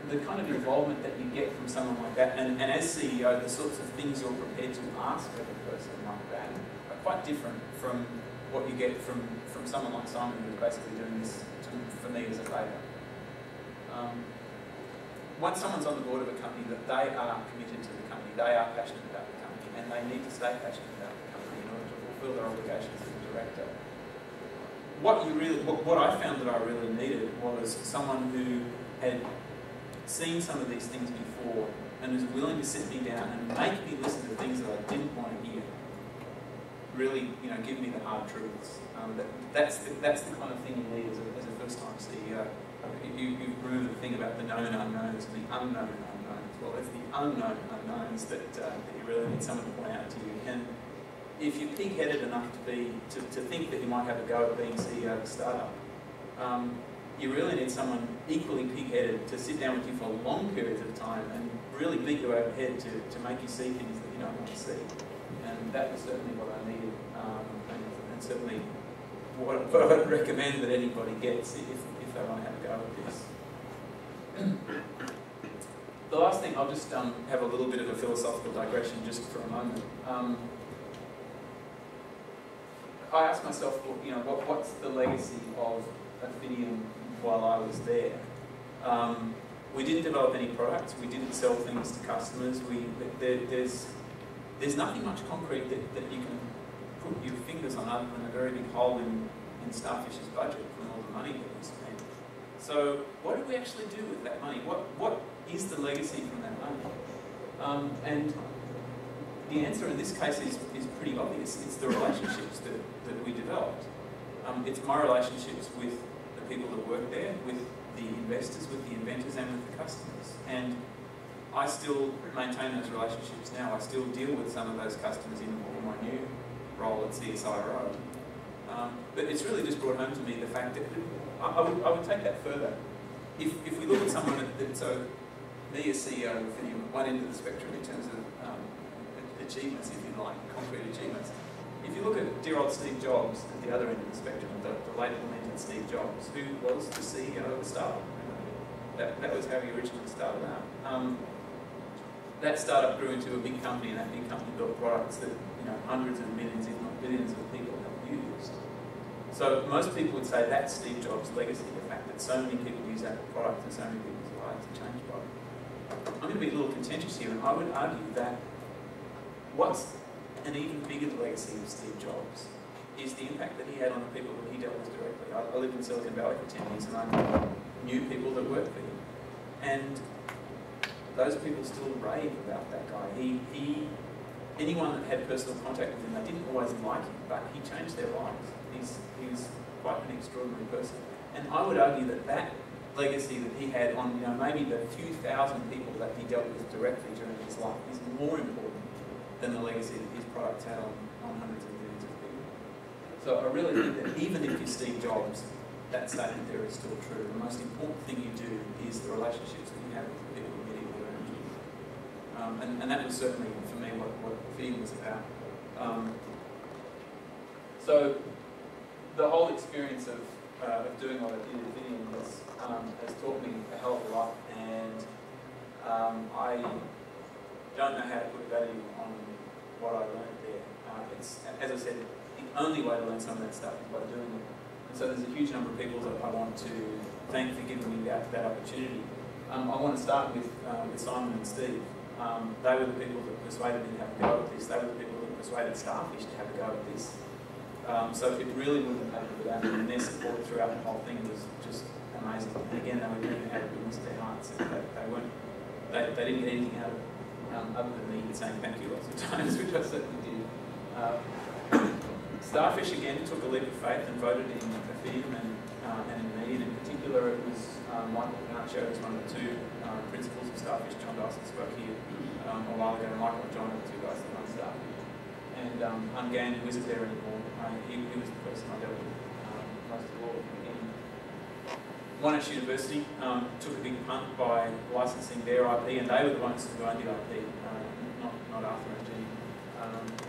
The kind of involvement that you get from someone like that, and as CEO, the sorts of things you're prepared to ask of a person like that are quite different from what you get from someone like Simon, who's basically doing this for me as a favour. Once someone's on the board of a company, that they are committed to the company, they are passionate about the company, and they need to stay passionate about the company in order to fulfil their obligations as a director. What I found that I really needed was someone who had seen some of these things before and was willing to sit me down and make me listen to things that I didn't want to hear. Really, give me the hard truths. That's the kind of thing you need as a first-time CEO. You remember the thing about the known unknowns and the unknown unknowns. Well, it's the unknown unknowns that you really need someone to point out to you. And if you're pig-headed enough to think that you might have a go at being CEO of a startup, you really need someone equally pig-headed to sit down with you for long periods of time and really beat you over the head to make you see things that you don't want to see. And that was certainly what I needed, and certainly what I'd recommend that anybody gets if they want to have a go at this. The last thing, I'll just have a little bit of a philosophical digression just for a moment. I asked myself, what's the legacy of Ofidium while I was there? We didn't develop any products. We didn't sell things to customers. There's nothing much concrete that you can put your fingers on other than a very big hole in Starfish's budget from all the money that we spent. So what did we actually do with that money? What is the legacy from that money? And the answer in this case is pretty obvious. It's the relationships that we developed. It's my relationships with the people that work there, with the investors, with the inventors, and with the customers. And I still maintain those relationships now. I still deal with some of those customers in my new role at CSIRO. But it's really just brought home to me the fact that I would take that further. If we look at someone so me as CEO of Ofidium at one end of the spectrum in terms of achievements, if you like, concrete achievements. If you look at dear old Steve Jobs at the other end of the spectrum, the late lamented Steve Jobs, who was the CEO of a startup. That was how he originally started out. That startup grew into a big company, and that big company built products that hundreds of millions, if not billions, of people have used. So most people would say that's Steve Jobs' legacy, the fact that so many people use that product and so many people's lives are changed by it. I'm going to be a little contentious here, and I would argue that what's an even bigger legacy of Steve Jobs is the impact that he had on the people that he dealt with directly. I lived in Silicon Valley for 10 years, and I knew people that worked for him. And those people still rave about that guy. Anyone that had personal contact with him, they didn't always like him, but he changed their lives. He was quite an extraordinary person. And I would argue that that legacy that he had on, maybe the few thousand people that he dealt with directly during his life is more important than the legacy that his products had on hundreds of millions of people. So I really think that even if you're Steve Jobs, that statement there is still true. The most important thing you do is the relationships that you have with the people immediately around you. And that was certainly, for me, what Ofidium was about. So the whole experience of doing what I did at Ofidium has taught me a hell of a lot, and I don't know how to put value on what I learned there. It's, as I said, the only way to learn some of that stuff is by doing it. And so there's a huge number of people that I want to thank for giving me that opportunity. I want to start with Simon and Steve. They were the people that persuaded me to have a go at this. They were the people that persuaded Starfish to have a go at this. So it really wouldn't have happened without them, and their support throughout the whole thing was just amazing. And again, they were doing it out of goodness of their hearts. They didn't get anything out of it other than me saying thank you lots of times, which I certainly did. Starfish again took a leap of faith and voted in Ofidium and in me, and in particular it was Michael Pinaccio, who's one of the two principals of Starfish. John Dyson spoke here a while ago. Michael and John are the two guys that run Starfish. And Ungan, who isn't there anymore, he was the person I dealt with most of all in Monash University. Took a big punt by licensing their IP, and they were the ones who owned the IP, not Arthur and Jenny.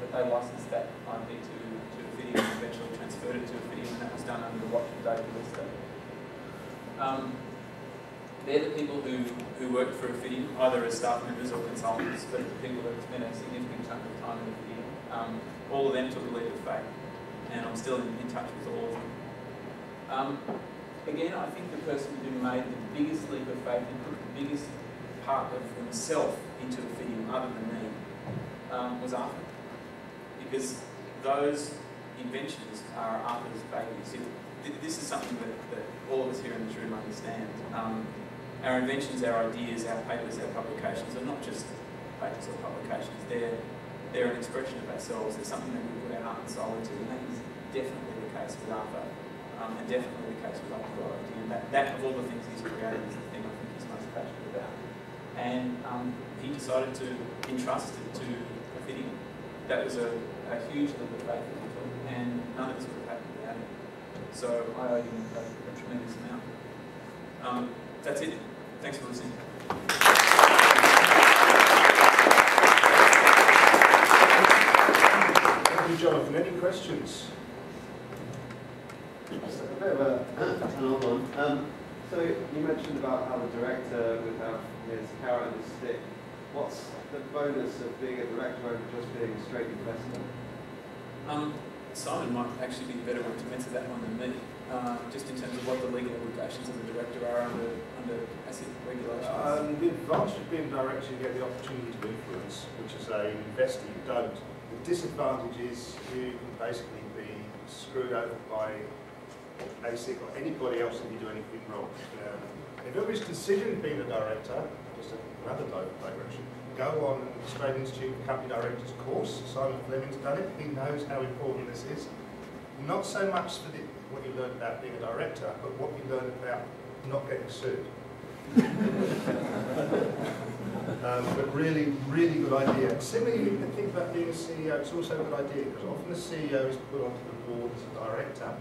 But they licensed that IP to Ofidium and eventually transferred it to Ofidium, and that was done under the watch of David Lister. They're the people who work for Ofidium, either as staff members or consultants, but the people that spend a significant chunk of time in Ofidium. All of them took a leap of faith, and I'm still in touch with all of them. Again, I think the person who made the biggest leap of faith and put the biggest part of himself into Ofidium, other than me, was Arthur. Because those inventions are Arthur's babies. This is something that all of us here in this room understand. Our inventions, our ideas, our papers, our publications are not just papers or publications. They're an expression of ourselves. They're something that we put our heart and soul into, and that is definitely the case with Arthur, and definitely the case with Ofidium. And that of all the things he's created is the thing I think he's most passionate about. And he decided to entrust it to Ofidium. That was a huge leap of faith that he took, and none of this would have happened without him. So I owe him a tremendous amount. That's it. Thanks for listening. Thank you, Jonathan. Any questions? Just a bit of an odd one. So you mentioned about how the director would have his carrot and his stick. What's the bonus of being a director over just being a straight investor? Simon might actually be the better one to answer that one than me, just in terms of what the legal obligations of the director are under asset regulations. The advantage of being a director, you get the opportunity to influence, which as an investor you don't. The disadvantage is you can basically be screwed over by ASIC or anybody else if you do anything wrong. If anybody's considering being a director, just another digression, go on the Australian Institute of Company Directors course. Simon Fleming's done it. He knows how important this is. Not so much for what you learn about being a director, but what you learn about not getting sued. But really, really good idea. Similarly, you can think about being a CEO. It's also a good idea because often the CEO is put onto the board as a director,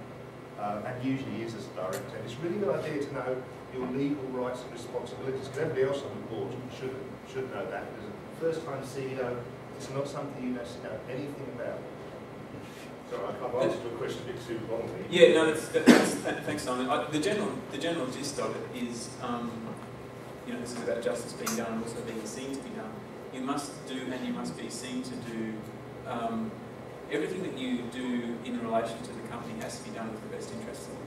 and usually is as a director. And it's a really good idea to know your legal rights and responsibilities, because everybody else on the board should know that. As a first-time CEO, it's not something you necessarily know anything about. Sorry, I've answered your question a bit too wrongly. Yeah, no, thanks, Simon. The general gist of it is, this is about justice being done and also being seen to be done. You must do and you must be seen to do everything that you do in relation to the company has to be done with the best interests of the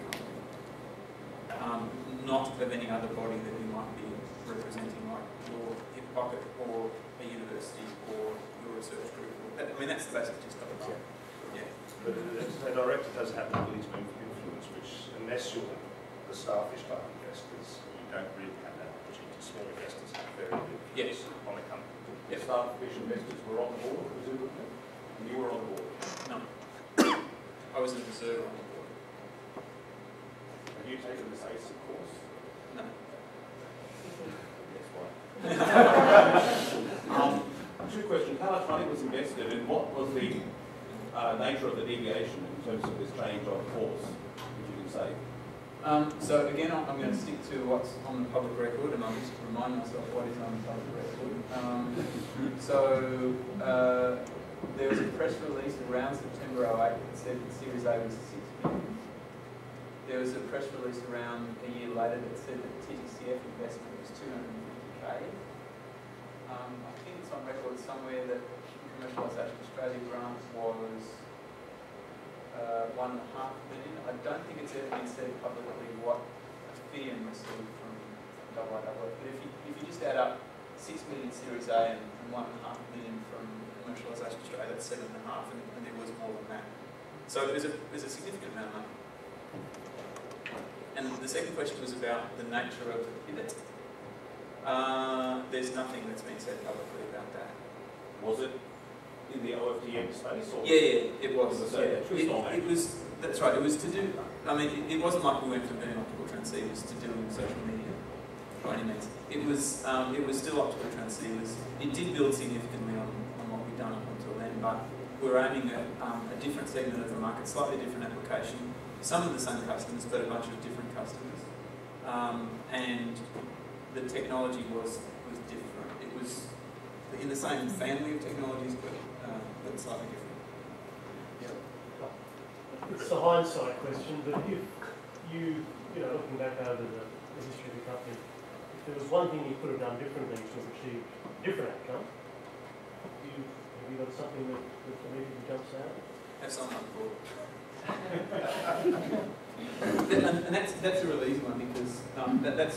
company, not of any other body that you might be representing, like your pocket or a university or your research group. I mean, that's the basic gist of it. Yeah. But a director does have the ability to influence, which, unless you're the starfish type investors, you don't really have that opportunity. Small investors have very good influence on a company. The starfish investors were on the board, presumably, and you were on the board. No. I was an observer on the board. Have you taken this ASIC course? No. Yes, why? Two questions. How much money was invested and what was the nature of the deviation in terms of this change of course, if you can say? So again, I'm going to stick to what's on the public record, and I'll just remind myself what is on the public record. There was a press release around September 08 that said that Series A was 6 million. There was a press release around a year later that said that TTCF investment was 250k. I think it's on record somewhere that Commercialisation Australia grant was 1.5 million. I don't think it's ever been said publicly what Ofidium received from IIA. But if you just add up 6 million Series A and 1.5 million from Commercialisation Australia, that's 7.5, and there was more than that. So there's a significant amount of money. And the second question was about the nature of the pivot. There's nothing that's been said publicly about that. Was it in the Ofidium space? Or Yeah, it was. It was. That's right. It was to do. I mean, it wasn't like we went from doing optical transceivers to doing social media by any means. It was still optical transceivers. It did build significantly on what we'd done up until then, but we were aiming at a different segment of the market, slightly different application. Some of the same customers, but a bunch of different customers. And the technology was different. It was in the same family of technologies, but slightly different. Yeah. It's a hindsight question, but if you know, looking back over the history of the company, if there was one thing you could have done differently to have achieved a different outcome, have you got something that immediately jumps out? Have someone on board. And that's a real easy one because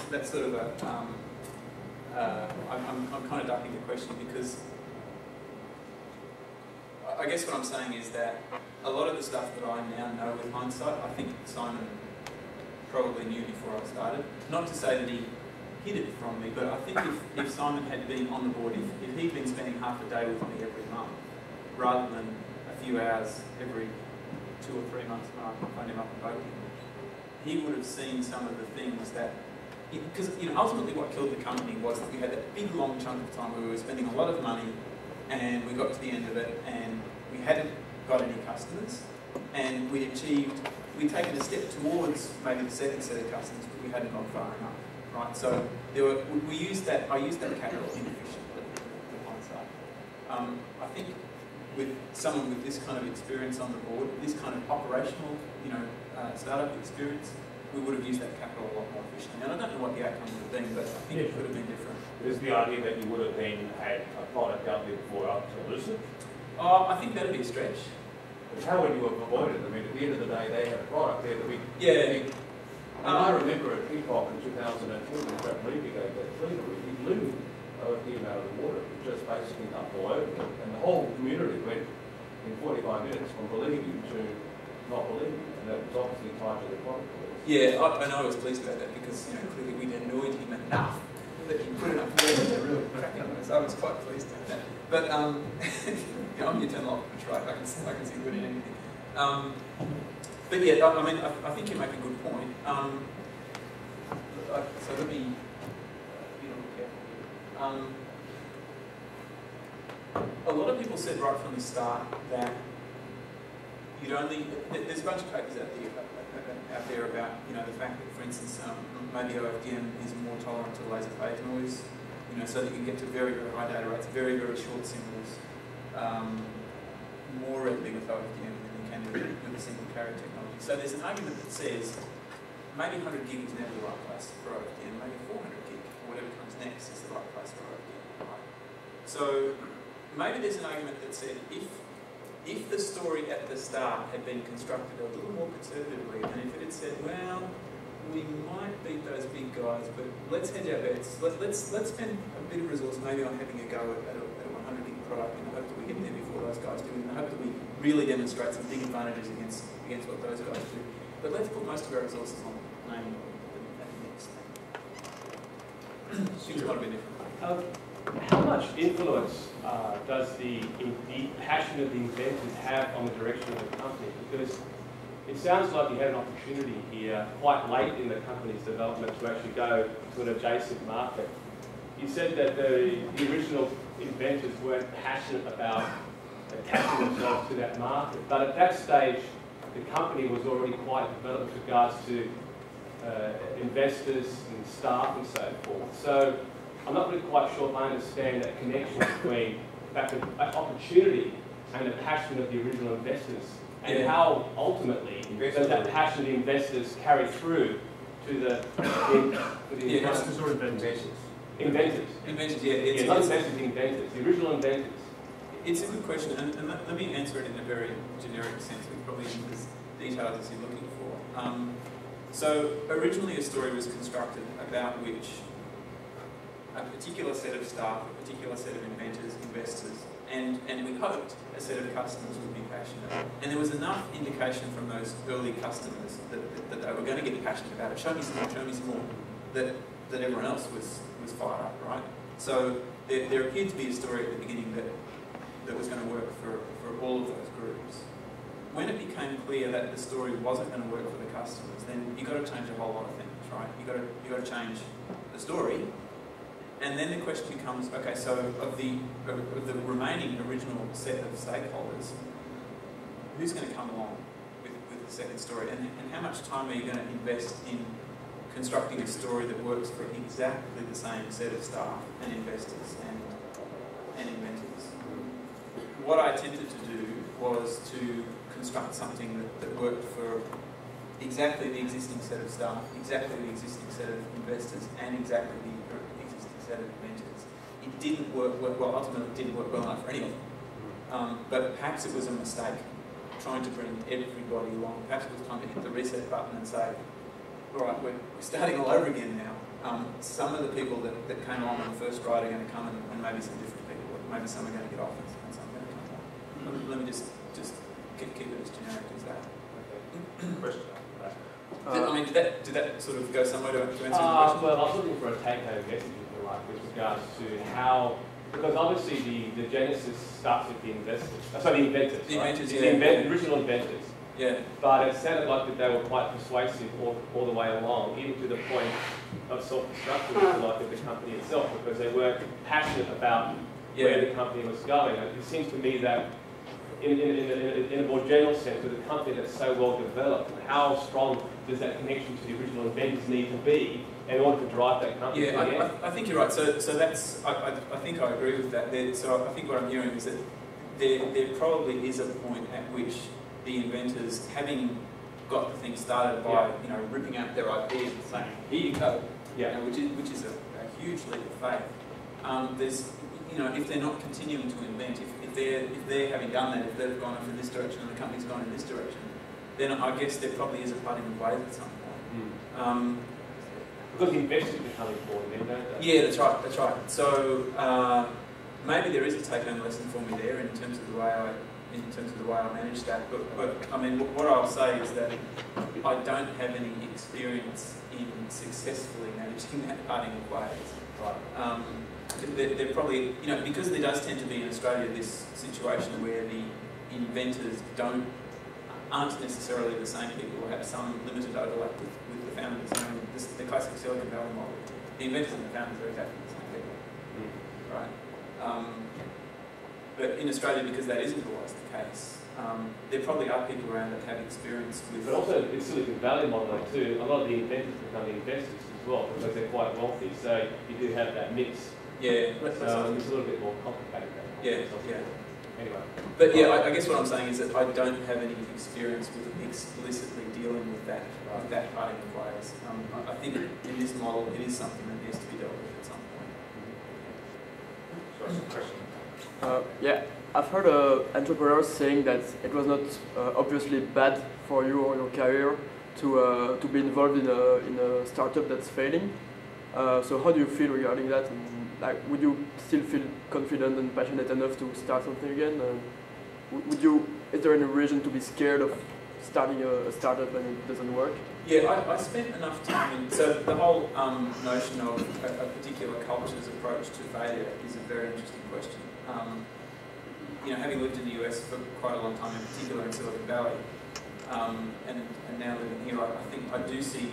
that's sort of a I'm kind of ducking the question because I guess what I'm saying is that a lot of the stuff that I now know with hindsight, I think Simon probably knew before I started. Not to say that he hid it from me, but I think if Simon had been on the board, if he'd been spending half a day with me every month, rather than a few hours every 2 or 3 months when I phoned him up and spoke to him, he would have seen some of the things that, because ultimately what killed the company was that we had that big long chunk of time where we were spending a lot of money and we got to the end of it and we hadn't got any customers and we'd taken a step towards maybe the second set of customers, but we hadn't gone far enough, right? So I used that capital inefficiently in hindsight. I think with someone with this kind of experience on the board, this kind of operational, startup experience, we would have used that capital a lot more efficiently. And I don't know what the outcome would have been, but I think it could have been different. Is the idea that you would have then had a product out there before up to Lucid? I think that'd be a stretch. But how would you have avoided it? I mean, at the end of the day, they had a product there that we... Yeah. I remember at Epoch in 2010, when Brett Levy gave that plenary, he blew Ofidium out of the water. It just basically dumped all over it. And the whole community went in 45 minutes from believing to not believing. And that was obviously tied to the product. Yeah, I know I was pleased about that because clearly we'd annoyed him enough that he put enough work to really crack it. So I was quite pleased with that. But I'm the eternal optimist, right? I can see good in anything. But yeah, I mean, I think you make a good point. So let me be a little careful here. A lot of people said right from the start that there's a bunch of papers out there about the fact that, for instance, maybe Ofidium is more tolerant to laser phase noise, so that you can get to very, very high data rates, very, very short symbols, more readily with Ofidium than you can with a single carrier technology. So there's an argument that says maybe 100 gig is never the right place for Ofidium, maybe 400 gig or whatever comes next is the right place for Ofidium. Right? So maybe there's an argument that said if the story at the start had been constructed a little more conservatively, and if it had said, well, we might beat those big guys, but let's hedge our bets. Let's spend a bit of resource maybe on having a go at a 100 gig product in the hope that we get there before those guys do, in the hope that we really demonstrate some big advantages against what those guys do. But let's put most of our resources on naming that next thing. Things might be different. How much influence does the passion of the inventors have on the direction of the company? Because it sounds like you had an opportunity here quite late in the company's development to actually go to an adjacent market. You said that the original inventors weren't passionate about attaching themselves to that market, but at that stage the company was already quite developed with regards to investors and staff and so forth. So I'm not really quite sure if I understand that connection between that opportunity and the passion of the original investors, and how ultimately does that passion of the investors carry through to the Investors or inventors? Inventors. Inventors, yeah. It's not investors, the inventors, the original inventors. It's a good question, and let me answer it in a very generic sense, which probably isn't as detailed as you're looking for. So originally a story was constructed about which a particular set of staff, a particular set of inventors, investors, and we hoped a set of customers would be passionate. And there was enough indication from those early customers that they were going to get passionate about it. Show me some more, that everyone else was fired up, right? So there appeared to be a story at the beginning that was going to work for all of those groups. When it became clear that the story wasn't going to work for the customers, then you've got to change a whole lot of things, right? You've got to change the story. And then the question becomes, okay, so of the remaining original set of stakeholders, who's going to come along with the second story? And how much time are you going to invest in constructing a story that works for exactly the same set of staff and investors and inventors? What I attempted to do was to construct something that worked for exactly the existing set of staff, exactly the existing set of investors, and exactly the existing set of inventors. It didn't work well, ultimately it didn't work well enough for any of them. But perhaps it was a mistake trying to bring everybody along. Perhaps it was time to hit the reset button and say, all right, we're starting all over again now. Some of the people that came along on the first ride are going to come and maybe some different people. Maybe some are going to get off and some are going to come on. Let me just keep it as generic as that. Okay. Question. I mean, did that sort of go somewhere to answer the question? Well, I was looking for a take-home message, if you like, with regards to how, because obviously the genesis starts with the investors, sorry, the inventors. The inventors, right? yeah. The original inventors. Yeah. But it sounded like that they were quite persuasive all the way along, even to the point of self-destruction, if you like, of the company itself, because they weren't passionate about where the company was going. It seems to me that in a more general sense, with a company that's so well developed, how strong does that connection to the original inventors need to be in order to drive that company? Yeah, I think you're right. So that's I think I agree with that. So I think what I'm hearing is that there probably is a point at which the inventors, having got the thing started by ripping out their IP and saying, here you go, which is a huge leap of faith. There's if they're not continuing to invent, if they're having done that, if they've gone in this direction and the company's gone in this direction, then I guess there probably is a parting of ways at some point. Because the investors are coming forward then, don't they? Yeah, that's right. So maybe there is a take-home lesson for me there in terms of the way I manage that. But I mean, what I'll say is that I don't have any experience in successfully managing that parting of ways. Right. They're probably, because there does tend to be in Australia this situation where the inventors aren't necessarily the same people or have some limited overlap with the founders. The classic Silicon Valley model. The inventors and the founders are exactly the same people, right? But in Australia, because that isn't always the case, there probably are people around that have experience with... But also in Silicon Valley model too, a lot of the inventors become investors as well because they're quite wealthy, so you do have that mix. Yeah. So it's a little bit more complicated. Yeah. Anyway. But yeah, I guess what I'm saying is that I don't have any experience with explicitly dealing with that parting of ways. I think in this model it is something that needs to be dealt with at some point. Sorry, some question. Yeah, I've heard entrepreneurs saying that it was not obviously bad for you or your career to be involved in a startup that's failing. So how do you feel regarding that? And, like, would you still feel confident and passionate enough to start something again? Is there any reason to be scared of starting a startup when it doesn't work? Yeah, I spent enough time in, so the whole notion of a particular culture's approach to failure is a very interesting question. You know, having lived in the US for quite a long time, in particular in Silicon Valley, and now living here, I think I do see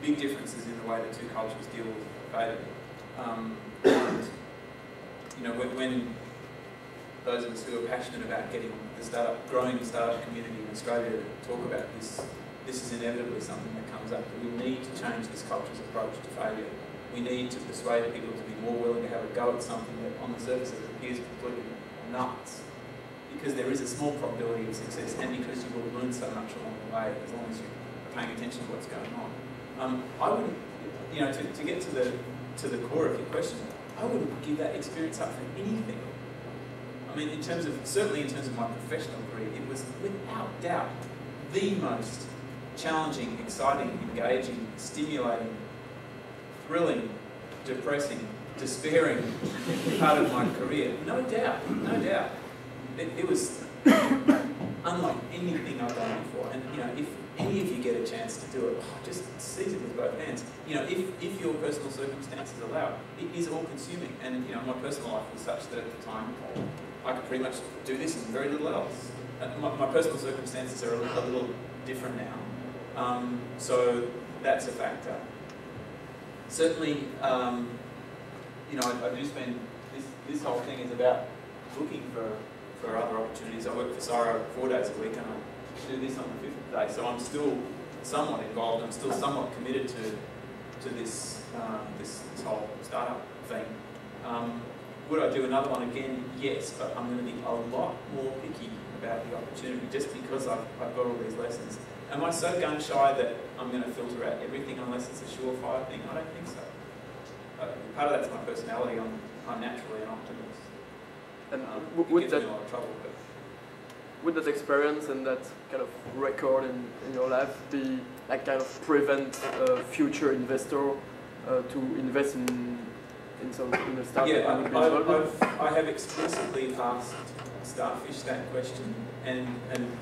big differences in the way the two cultures deal with failure. And, you know, when those of us who are passionate about getting growing the startup community in Australia to talk about this is inevitably something that comes up, that we need to change this culture's approach to failure. We need to persuade people to be more willing to have a go at something that on the surface it appears completely nuts, because there is a small probability of success, and because you will learn so much along the way as long as you're paying attention to what's going on. I wouldn't, you know, to get to the core of your question, I wouldn't give that experience up for anything. I mean, certainly in terms of my professional career, it was without doubt the most challenging, exciting, engaging, stimulating, thrilling, depressing, despairing part of my career. No doubt, no doubt. It was unlike anything I've done before. And you know, if any of you get a chance to do it, just seize it with both hands. You know, if your personal circumstances allow it, it is all-consuming. And you know, my personal life was such that at the time I could pretty much do this and very little else. My personal circumstances are a little different now, so that's a factor. Certainly, you know, I do spend this whole thing is about looking for other opportunities. I work for Siro 4 days a week, and I do this on the 5th day, so I'm still somewhat involved. I'm still somewhat committed to this this whole startup thing. Would I do another one again? Yes, but I'm going to be a lot more picky about the opportunity just because I've got all these lessons. Am I so gun-shy that I'm going to filter out everything unless it's a surefire thing? I don't think so. Part of that's my personality. I'm naturally an optimist. And it gives me a lot of trouble. But would that experience and that kind of record in your life be like kind of prevent a future investor to invest in a startup? Yeah, I have explicitly asked Starfish that question, and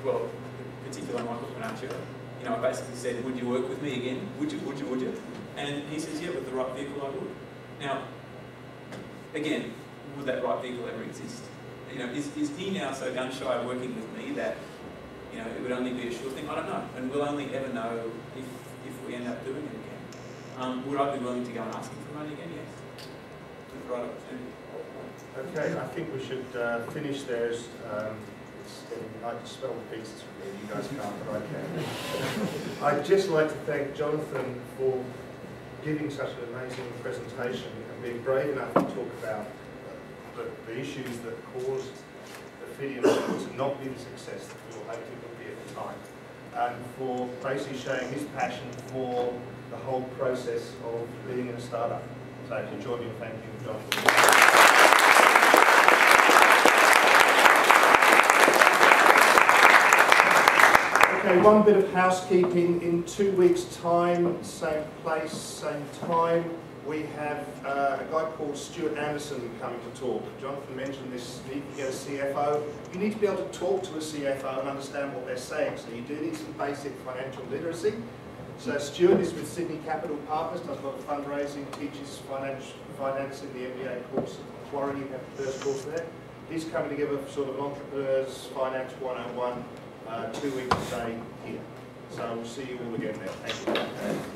well, particularly Michael Panaccio. You know, I basically said, would you work with me again? Would you? And he says, yeah, with the right vehicle I would. Now, again, would that right vehicle ever exist? You know, is he now so gun-shy working with me that, you know, it would only be a sure thing? I don't know, and we'll only ever know if we end up doing it again. Would I be willing to go and ask him for money again? Yes. With the right opportunity. Okay, I think we should finish there. I can smell the pieces from here. You guys can't, but I can. I'd just like to thank Jonathan for giving such an amazing presentation and being brave enough to talk about the issues that caused Ofidium to not be the success that we all hoped it would be at the time, and for basically showing his passion for the whole process of being a startup. So if you join me in thanking Jonathan. Okay, one bit of housekeeping. In 2 weeks' time, same place, same time, we have a guy called Stuart Anderson coming to talk. Jonathan mentioned this need to get a CFO. You need to be able to talk to a CFO and understand what they're saying, so you do need some basic financial literacy. So Stuart is with Sydney Capital Partners, does a lot of fundraising, teaches finance in the MBA course at Macquarie, you have the first course there. He's coming together for sort of entrepreneurs, finance 101, 2 weeks a day here. So we'll see you all again there. Thank you.